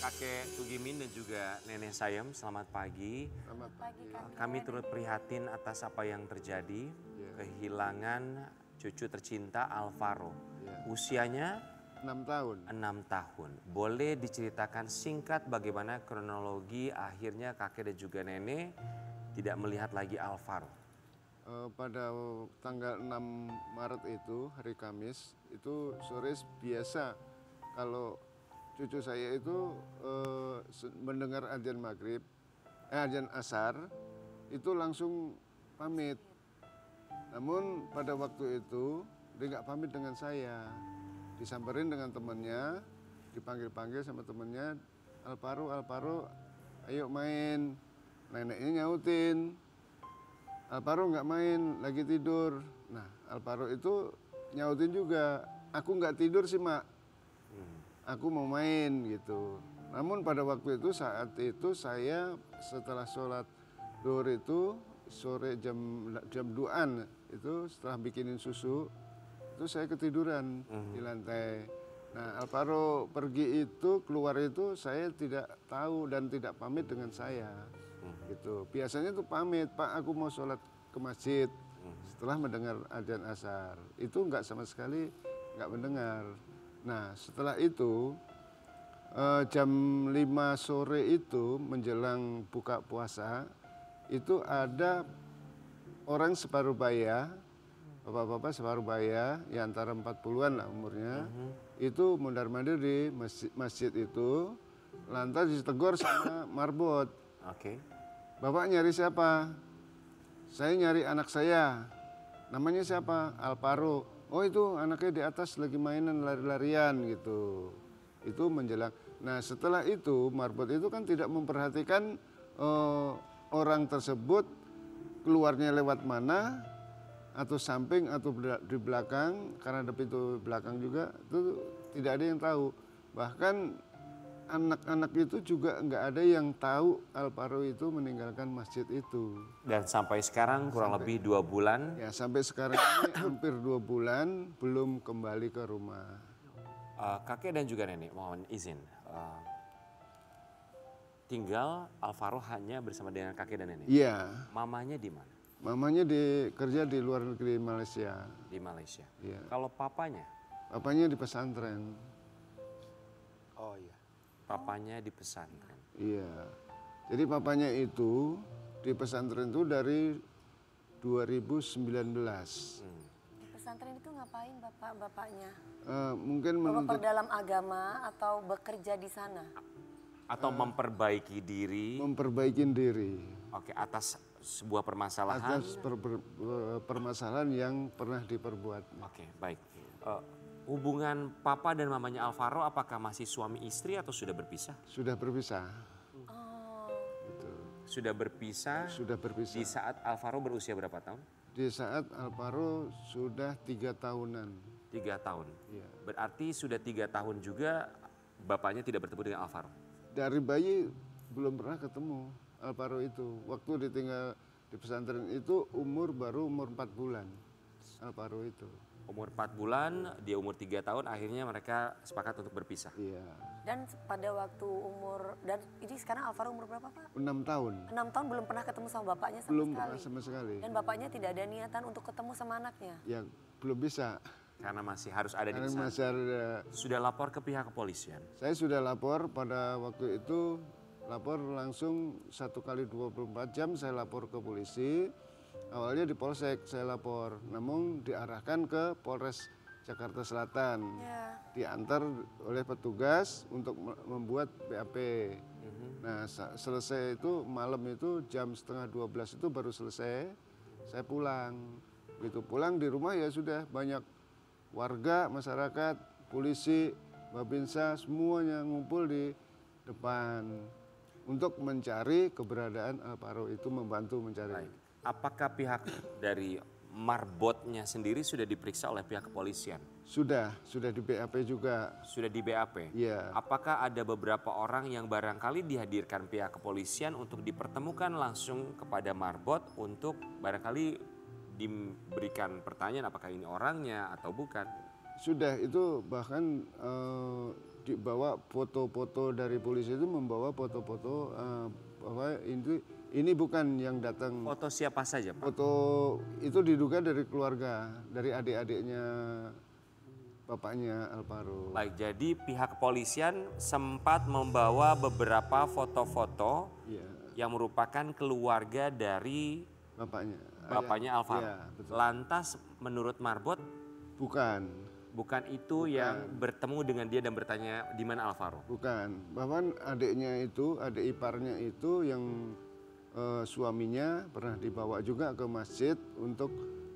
Kakek Tugimin dan juga Nenek Sayem, selamat pagi. Selamat pagi. Kami turut prihatin atas apa yang terjadi, kehilangan cucu tercinta Alvaro. Usianya 6 tahun. 6 tahun. Boleh diceritakan singkat bagaimana kronologi akhirnya kakek dan juga nenek tidak melihat lagi Alvaro? Pada tanggal 6 Maret itu, hari Kamis, itu sore biasa kalau cucu saya itu mendengar azan maghrib, azan asar, itu langsung pamit. Namun pada waktu itu dia nggak pamit dengan saya, disamperin dengan temannya, dipanggil-panggil sama temannya, Alvaro, ayo main. Neneknya nyautin, Alvaro nggak main, lagi tidur. Nah, Alvaro itu nyautin juga, aku nggak tidur sih, Mak. Aku mau main gitu. Namun pada waktu itu, saat itu saya setelah sholat zuhur itu, sore jam 2-an itu setelah bikinin susu, itu saya ketiduran di lantai. Nah, Alvaro pergi itu, keluar itu saya tidak tahu dan tidak pamit dengan saya. Gitu. Biasanya tuh pamit, Pak aku mau sholat ke masjid setelah mendengar adzan asar. Itu nggak sama sekali nggak mendengar. Nah setelah itu jam 5 sore itu menjelang buka puasa itu ada orang separuh baya, bapak-bapak separuh baya ya antara 40-an lah umurnya, itu mondar-mandir di masjid itu, lantas ditegur sama marbot. Oke. Bapak nyari siapa? Saya nyari anak saya. Namanya siapa? Alvaro. Oh itu anaknya di atas lagi mainan lari-larian gitu. Itu menjelang. Nah setelah itu marbot itu kan tidak memperhatikan orang tersebut keluarnya lewat mana, atau samping atau di belakang, karena ada pintu belakang juga, itu tidak ada yang tahu. Bahkan anak-anak itu juga nggak ada yang tahu Alvaro itu meninggalkan masjid itu. Dan sampai sekarang kurang lebih 2 bulan. Ya sampai sekarang ini hampir 2 bulan belum kembali ke rumah. Kakek dan juga nenek mohon izin. Tinggal Alvaro hanya bersama dengan kakek dan nenek? Iya. Mamanya di mana? Mamanya kerja di luar negeri, Malaysia. Di Malaysia? Iya. Kalau papanya? Papanya di pesantren. Oh iya. Papanya di pesantren? Iya. Jadi papanya itu di pesantren itu dari 2019. Di pesantren itu ngapain bapaknya? Mungkin Bapak dalam agama atau bekerja di sana? Atau memperbaiki diri? Memperbaiki diri. Oke, atas sebuah permasalahan? Atas permasalahan yang pernah diperbuat. Oke, baik. Hubungan papa dan mamanya Alvaro apakah masih suami istri atau sudah berpisah? Sudah berpisah. Oh. Gitu. Sudah berpisah? Sudah berpisah. Di saat Alvaro berusia berapa tahun? Di saat Alvaro sudah 3 tahunan. 3 tahun? Iya. Berarti sudah 3 tahun juga bapaknya tidak bertemu dengan Alvaro? Dari bayi belum pernah ketemu Alvaro itu. Waktu ditinggal di pesantren itu baru umur 4 bulan Alvaro itu. Umur 4 bulan, dia umur 3 tahun, akhirnya mereka sepakat untuk berpisah. Iya. Dan pada waktu dan ini sekarang Alvaro umur berapa Pak? 6 tahun. 6 tahun belum pernah ketemu sama bapaknya sama Belum sekali? pernah sama sekali. Dan bapaknya tidak ada niatan untuk ketemu sama anaknya? Ya belum bisa. Karena masih harus ada di Karena sana. masih ada. Sudah lapor ke pihak kepolisian? Saya sudah lapor pada waktu itu, lapor langsung 1 kali 24 jam saya lapor ke polisi. Awalnya di Polsek saya lapor, namun diarahkan ke Polres Jakarta Selatan. Ya. Diantar oleh petugas untuk membuat BAP. Nah selesai itu malam itu jam setengah 12 itu baru selesai, saya pulang. Begitu pulang di rumah ya sudah banyak warga, masyarakat, polisi, Babinsa semuanya ngumpul di depan untuk mencari keberadaan Alvaro itu, membantu mencari. Baik. Apakah pihak dari marbotnya sendiri sudah diperiksa oleh pihak kepolisian? Sudah di BAP juga. Sudah di BAP? Iya. Apakah ada beberapa orang yang barangkali dihadirkan pihak kepolisian untuk dipertemukan langsung kepada marbot untuk barangkali diberikan pertanyaan apakah ini orangnya atau bukan? Sudah, itu bahkan dibawa foto-foto dari polisi itu membawa foto-foto bahwa ini bukan yang datang. Foto siapa saja, Pak? Foto itu diduga dari keluarga, dari adik-adiknya bapaknya Alvaro. Baik, jadi pihak kepolisian sempat membawa beberapa foto-foto Iya, yang merupakan keluarga dari bapaknya Alvaro. Iya, betul. Lantas menurut Marbot Bukan, itu yang bertemu dengan dia dan bertanya di mana Alvaro? bukan. Bahkan adiknya itu, adik iparnya itu yang suaminya pernah dibawa juga ke masjid untuk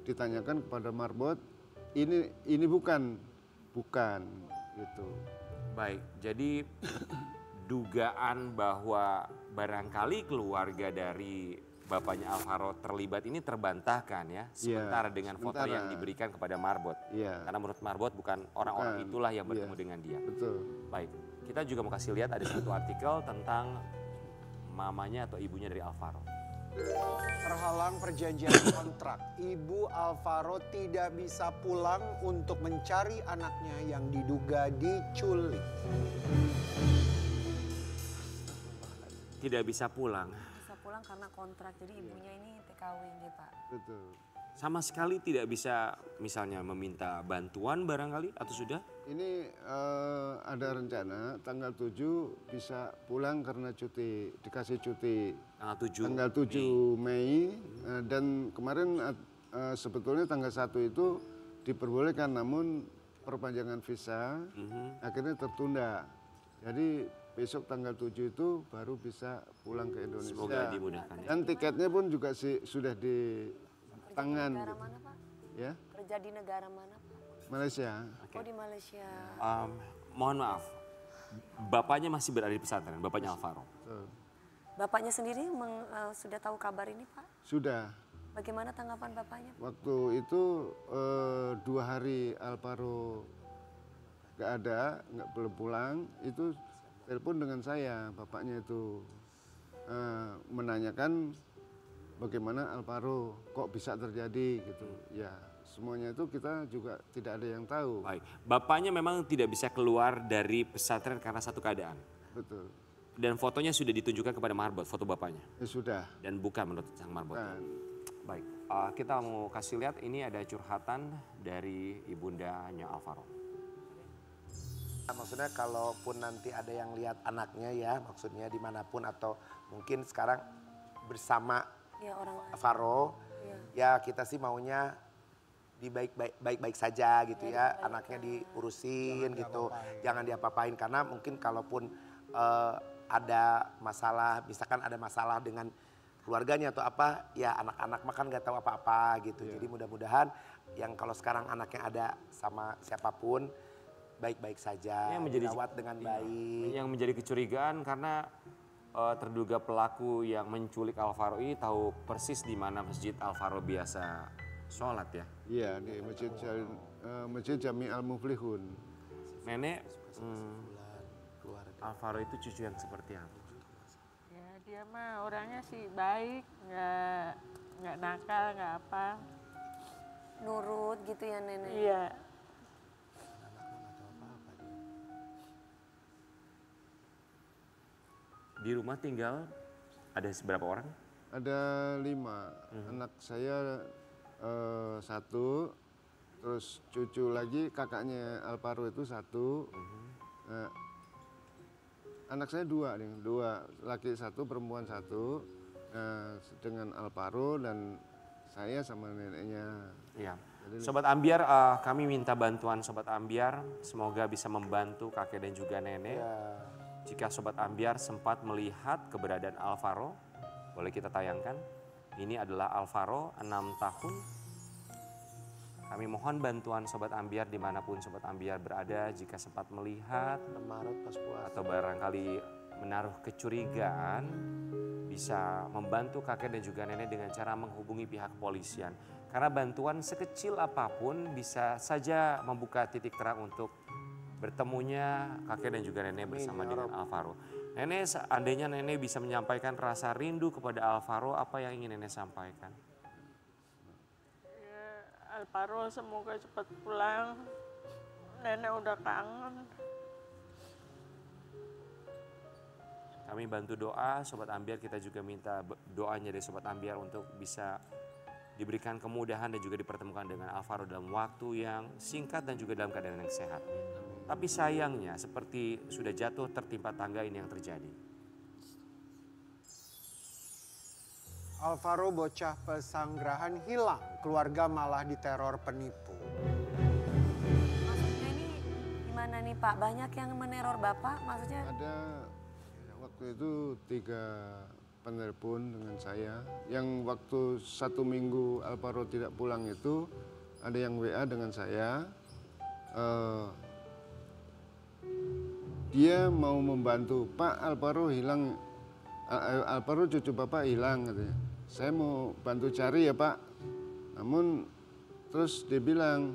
ditanyakan kepada Marbot, ini bukan gitu. Baik, jadi dugaan bahwa barangkali keluarga dari bapaknya Alvaro terlibat ini terbantahkan ya, sementara dengan foto sementara. yang diberikan kepada Marbot. Iya, Karena menurut Marbot bukan orang-orang itulah yang bertemu Iya. dengan dia. betul. Baik, kita juga mau kasih lihat ada satu artikel tentang mamanya atau ibunya dari Alvaro. Terhalang perjanjian kontrak, Ibu Alvaro tidak bisa pulang untuk mencari anaknya yang diduga diculik. Tidak bisa pulang. Bisa pulang karena kontrak, jadi ibunya ini TKW nih Pak. Betul. Sama sekali tidak bisa misalnya meminta bantuan barangkali atau sudah? Ini ada rencana tanggal 7 bisa pulang karena cuti, dikasih cuti Tanggal 7 tanggal 7 Mei, dan kemarin sebetulnya tanggal 1 itu diperbolehkan, namun perpanjangan visa akhirnya tertunda. Jadi besok tanggal 7 itu baru bisa pulang ke Indonesia. Semoga dimudahkan ya. Dan tiketnya pun juga sudah di tangan. Negara gitu. mana Pak? Ya, Kerja di negara mana Pak? Malaysia. Oh di Malaysia. Mohon maaf, bapaknya masih berada di pesantren, bapaknya Alvaro. Betul. Bapaknya sendiri sudah tahu kabar ini Pak? Sudah. Bagaimana tanggapan bapaknya? Waktu itu 2 hari Alvaro nggak ada, belum pulang, itu telepon dengan saya, bapaknya itu menanyakan bagaimana Alvaro kok bisa terjadi gitu. Ya semuanya itu kita juga tidak ada yang tahu. Baik, bapaknya memang tidak bisa keluar dari pesantren karena satu keadaan. Betul. Dan fotonya sudah ditunjukkan kepada Marbot, foto bapaknya. Ya sudah. Dan bukan menurut sang Marbot. Kan. Baik, kita mau kasih lihat ini ada curhatan dari ibundanya Alvaro. Maksudnya kalaupun nanti ada yang lihat anaknya ya, maksudnya dimanapun atau mungkin sekarang bersama Ya orang lain. Alvaro, Iya. ya kita sih maunya baik-baik saja gitu ya, anaknya diurusin gitu, jangan diapa-apain karena mungkin kalaupun ada masalah, misalkan ada masalah dengan keluarganya atau apa, ya anak-anak makan nggak tahu apa-apa gitu. Jadi mudah-mudahan yang kalau sekarang anaknya ada sama siapapun baik-baik saja, dirawat dengan baik. Yang menjadi kecurigaan karena terduga pelaku yang menculik Alvaro ini tahu persis di mana masjid Alvaro biasa sholat ya. Iya, di Masjid Jami Al-Muflihun. Nenek, Alvaro itu cucu yang seperti apa? Ya dia mah orangnya sih baik, nggak nakal, nggak apa. Nurut gitu ya nenek. Iya. Di rumah tinggal ada seberapa orang? Ada 5, anak saya 1, terus cucu lagi kakaknya Alvaro itu 1, anak saya 2 nih, 2 laki 1 perempuan 1, dengan Alvaro dan saya sama neneknya. Iya. Sobat Ambiar, kami minta bantuan Sobat Ambiar, semoga bisa membantu kakek dan juga nenek. Jika Sobat Ambiar sempat melihat keberadaan Alvaro, boleh kita tayangkan. Ini adalah Alvaro, 6 tahun. Kami mohon bantuan Sobat Ambiar dimanapun Sobat Ambiar berada, jika sempat melihat Maret pas puasa. atau barangkali menaruh kecurigaan, bisa membantu kakek dan juga nenek dengan cara menghubungi pihak kepolisian. Karena bantuan sekecil apapun bisa saja membuka titik terang untuk bertemunya kakek dan juga nenek bersama dengan Alvaro. Nenek, seandainya nenek bisa menyampaikan rasa rindu kepada Alvaro, apa yang ingin nenek sampaikan? Ya, Alvaro semoga cepat pulang. Nenek udah kangen. Kami bantu doa, Sobat Ambiar kita juga minta doanya dari Sobat Ambiar untuk bisa diberikan kemudahan dan juga dipertemukan dengan Alvaro dalam waktu yang singkat dan juga dalam keadaan yang sehat. Tapi sayangnya seperti sudah jatuh tertimpa tangga ini yang terjadi. Alvaro bocah pesanggerahan hilang, keluarga malah diteror penipu. Maksudnya ini gimana nih Pak? Banyak yang meneror Bapak maksudnya? Ada waktu itu 3 penelepon dengan saya. Yang waktu 1 minggu Alvaro tidak pulang itu ada yang WA dengan saya. Dia mau membantu, Pak Alvaro hilang, Alvaro cucu Bapak hilang katanya. Saya mau bantu cari ya Pak. Namun terus dia bilang,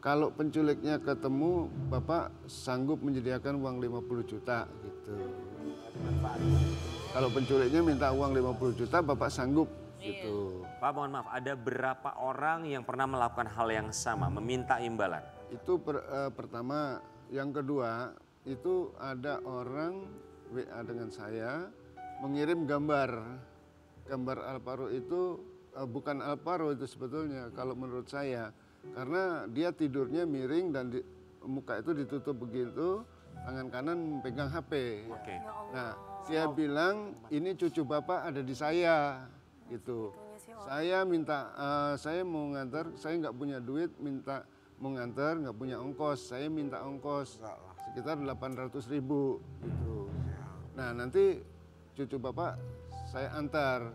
kalau penculiknya ketemu, Bapak sanggup menyediakan uang 50 juta gitu. Kalau penculiknya minta uang 50 juta, Bapak sanggup gitu. Pak mohon maaf, ada berapa orang yang pernah melakukan hal yang sama, meminta imbalan? Itu pertama. Yang kedua, itu ada orang WA dengan saya, mengirim gambar. Gambar Alvaro itu bukan Alvaro itu sebetulnya kalau menurut saya. Karena dia tidurnya miring dan muka itu ditutup begitu, tangan kanan pegang HP. Oke. Nah, dia bilang ini cucu Bapak ada di saya gitu. Saya minta, saya mau ngantar, saya nggak punya duit, minta mau ngantar, nggak punya ongkos, saya minta ongkos sekitar 800.000 gitu. Nah nanti cucu Bapak saya antar.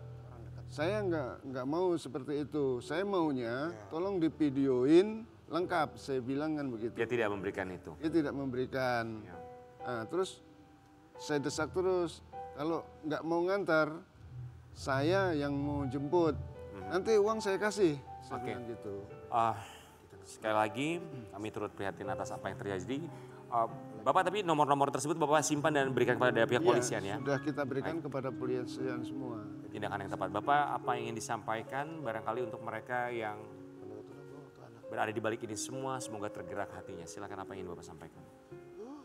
Saya nggak mau seperti itu. Saya maunya tolong divideoin lengkap. Saya bilang kan begitu. Dia tidak memberikan itu. Dia tidak memberikan. Nah, terus saya desak terus. Kalau nggak mau ngantar, saya yang mau jemput. Nanti uang saya kasih. Saya bilang gitu. Sekali lagi kami turut prihatin atas apa yang terjadi. Bapak tapi nomor-nomor tersebut Bapak simpan dan berikan kepada pihak polisian ya? Sudah kita berikan kepada polisian semua. Tindakan yang tepat. Bapak apa yang ingin disampaikan barangkali untuk mereka yang berada di balik ini semua, semoga tergerak hatinya. Silakan apa yang ingin Bapak sampaikan.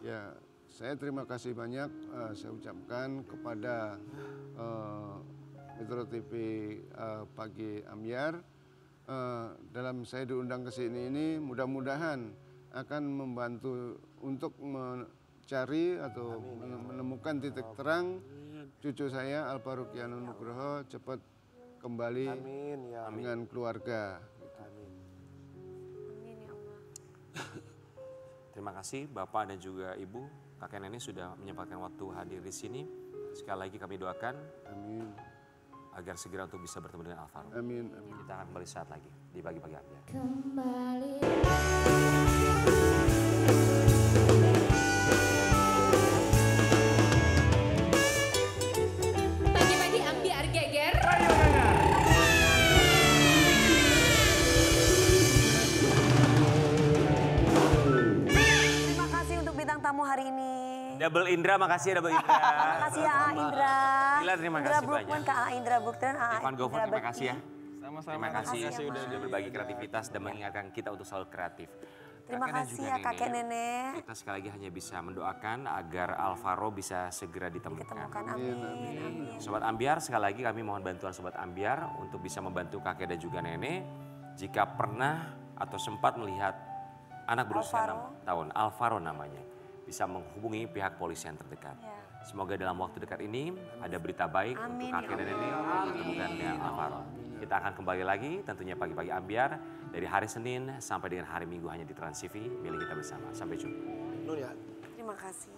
Ya, saya terima kasih banyak saya ucapkan kepada Metro TV Pagi Ambiar. Dalam saya diundang ke sini ini mudah-mudahan akan membantu untuk mencari atau menemukan titik terang cucu saya Alvaro Kiano Nugroho cepat kembali dengan keluarga. Amin ya Allah. Terima kasih Bapak dan juga Ibu, kakek nenek sudah menyempatkan waktu hadir di sini. Sekali lagi kami doakan Amin. agar segera untuk bisa bertemu dengan Alvaro. Amin. Amin. Kita akan kembali saat lagi di Pagi-Pagi Ambiar. Pagi-pagi Ambiar geger. Terima kasih untuk bintang tamu hari ini. Double Indra, makasih ya Double Indra. Terima kasih ya A. Indra. Lila, terima Indra kasih Brookman, banyak. Kak A. Indra Brookman, A. Ivan Govan, Indra terima kasih ya. Sama-sama. Terima kasih Mas. sudah berbagi kreativitas dan mengingatkan kita untuk selalu kreatif. Terima Kakek dan kasih juga ya kakek nenek. Kita sekali lagi hanya bisa mendoakan agar Alvaro bisa segera ditemukan. Ditemukan, amin. Amin. Sobat Ambiar, sekali lagi kami mohon bantuan Sobat Ambiar untuk bisa membantu kakek dan juga nenek. Jika pernah atau sempat melihat anak berusia 6 tahun, Alvaro namanya, bisa menghubungi pihak polisi yang terdekat. Ya. Semoga dalam waktu dekat ini ada berita baik Amin, untuk kakek dan nenek untuk ditemukan dengan Alvaro. Kita akan kembali lagi tentunya Pagi-Pagi Ambiar dari hari Senin sampai dengan hari Minggu hanya di Trans TV milik kita bersama. Sampai jumpa. Nun ya. Terima kasih.